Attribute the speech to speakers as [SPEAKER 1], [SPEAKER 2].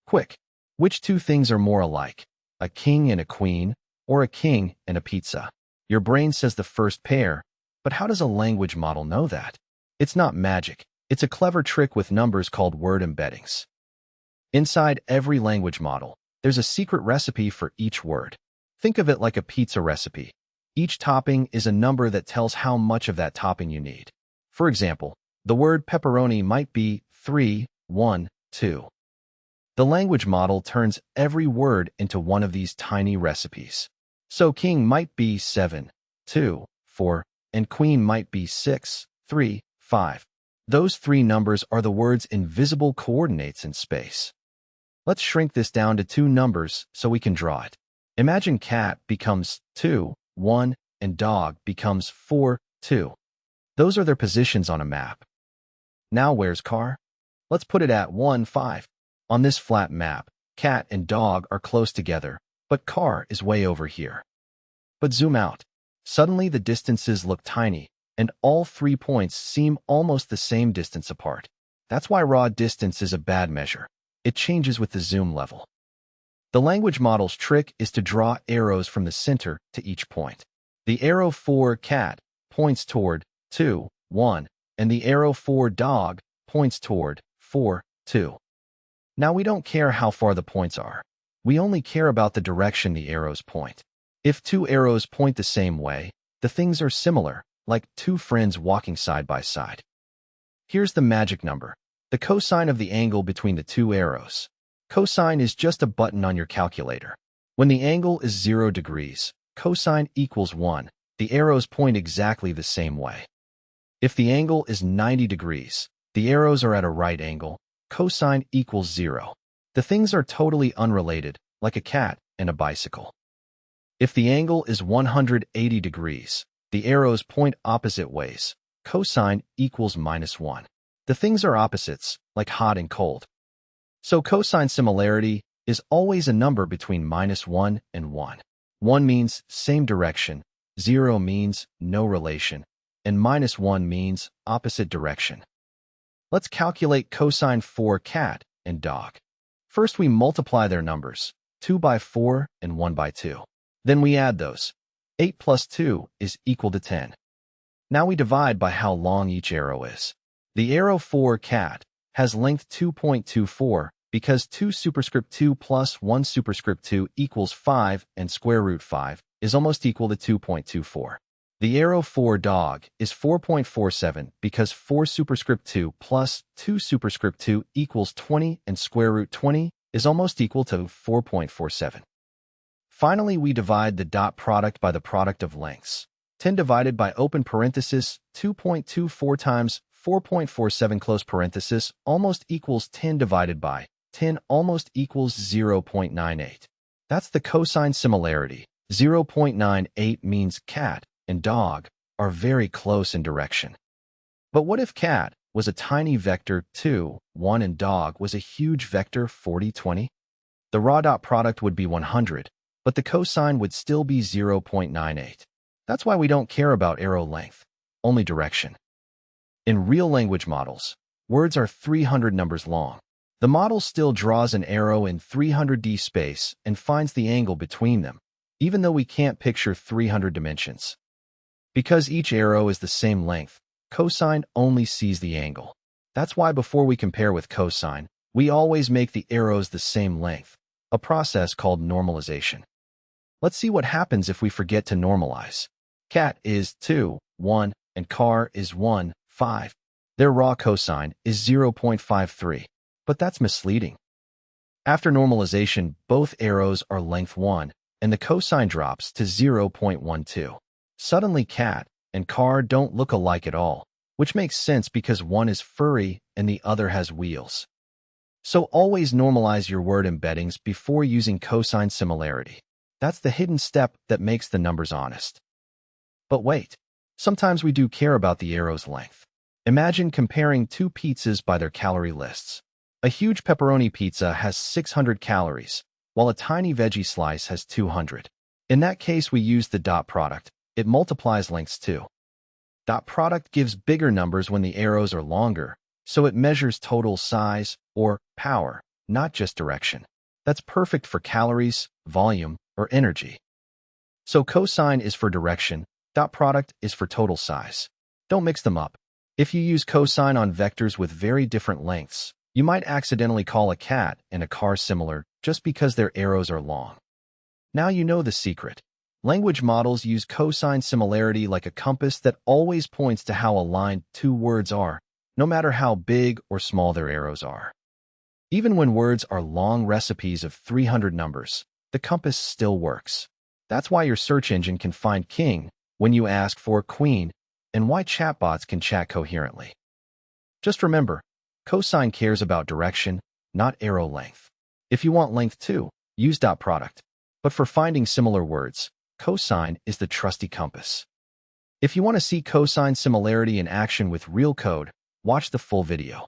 [SPEAKER 1] Quick, which two things are more alike? A king and a queen, or a king and a pizza? Your brain says the first pair, but how does a language model know that? It's not magic. It's a clever trick with numbers called word embeddings. Inside every language model, there's a secret recipe for each word. Think of it like a pizza recipe. Each topping is a number that tells how much of that topping you need. For example, the word pepperoni might be 3, 1, 2. The language model turns every word into one of these tiny recipes. So king might be 7, 2, 4, and queen might be 6, 3, 5. Those three numbers are the word's invisible coordinates in space. Let's shrink this down to two numbers so we can draw it. Imagine cat becomes 2, 1, and dog becomes 4, 2. Those are their positions on a map. Now where's car? Let's put it at 1, 5. On this flat map, cat and dog are close together, but car is way over here. But zoom out. Suddenly the distances look tiny, and all 3 points seem almost the same distance apart. That's why raw distance is a bad measure. It changes with the zoom level. The language model's trick is to draw arrows from the center to each point. The arrow for cat points toward 2, 1, and the arrow for dog points toward 4, 2. Now we don't care how far the points are. We only care about the direction the arrows point. If two arrows point the same way, the things are similar, like two friends walking side by side. Here's the magic number, the cosine of the angle between the two arrows. Cosine is just a button on your calculator. When the angle is 0 degrees, cosine equals 1. The arrows point exactly the same way. If the angle is 90 degrees, the arrows are at a right angle. Cosine equals 0. The things are totally unrelated, like a cat and a bicycle. If the angle is 180 degrees, the arrows point opposite ways. Cosine equals -1. The things are opposites, like hot and cold. So cosine similarity is always a number between -1 and 1. 1 means same direction, 0 means no relation, and -1 means opposite direction. Let's calculate cosine for cat and dog. First we multiply their numbers, 2 by 4 and 1 by 2. Then we add those. 8 plus 2 is equal to 10. Now we divide by how long each arrow is. The arrow for cat has length 2.24 because 2 superscript 2 plus 1 superscript 2 equals 5 and square root 5 is almost equal to 2.24. The arrow for dog is 4.47 because 4 superscript 2 plus 2 superscript 2 equals 20 and square root 20 is almost equal to 4.47. Finally, we divide the dot product by the product of lengths. 10 divided by open parenthesis 2.24 times 4.47 close parenthesis almost equals 10 divided by 10 almost equals 0.98. That's the cosine similarity. 0.98 means cat and dog are very close in direction. But what if cat was a tiny vector 2, 1 and dog was a huge vector 40, 20? The raw dot product would be 100, but the cosine would still be 0.98. That's why we don't care about arrow length, only direction. In real language models, words are 300 numbers long. The model still draws an arrow in 300D space and finds the angle between them, even though we can't picture 300 dimensions. Because each arrow is the same length, cosine only sees the angle. That's why before we compare with cosine, we always make the arrows the same length, a process called normalization. Let's see what happens if we forget to normalize. Cat is 2, 1, and car is 1, 5. Their raw cosine is 0.53, but that's misleading. After normalization, both arrows are length 1, and the cosine drops to 0.12. Suddenly cat and car don't look alike at all, which makes sense because one is furry and the other has wheels. So always normalize your word embeddings before using cosine similarity. That's the hidden step that makes the numbers honest. But wait, sometimes we do care about the arrow's length. Imagine comparing two pizzas by their calorie lists. A huge pepperoni pizza has 600 calories, while a tiny veggie slice has 200. In that case, we use the dot product. It multiplies lengths too. Dot product gives bigger numbers when the arrows are longer, so it measures total size, or power, not just direction. That's perfect for calories, volume, or energy. So cosine is for direction, dot product is for total size. Don't mix them up. If you use cosine on vectors with very different lengths, you might accidentally call a cat and a car similar just because their arrows are long. Now you know the secret. Language models use cosine similarity like a compass that always points to how aligned two words are, no matter how big or small their arrows are. Even when words are long recipes of 300 numbers, the compass still works. That's why your search engine can find king when you ask for queen, and why chatbots can chat coherently. Just remember, cosine cares about direction, not arrow length. If you want length too, use dot product. But for finding similar words, cosine is the trusty compass. If you want to see cosine similarity in action with real code, watch the full video.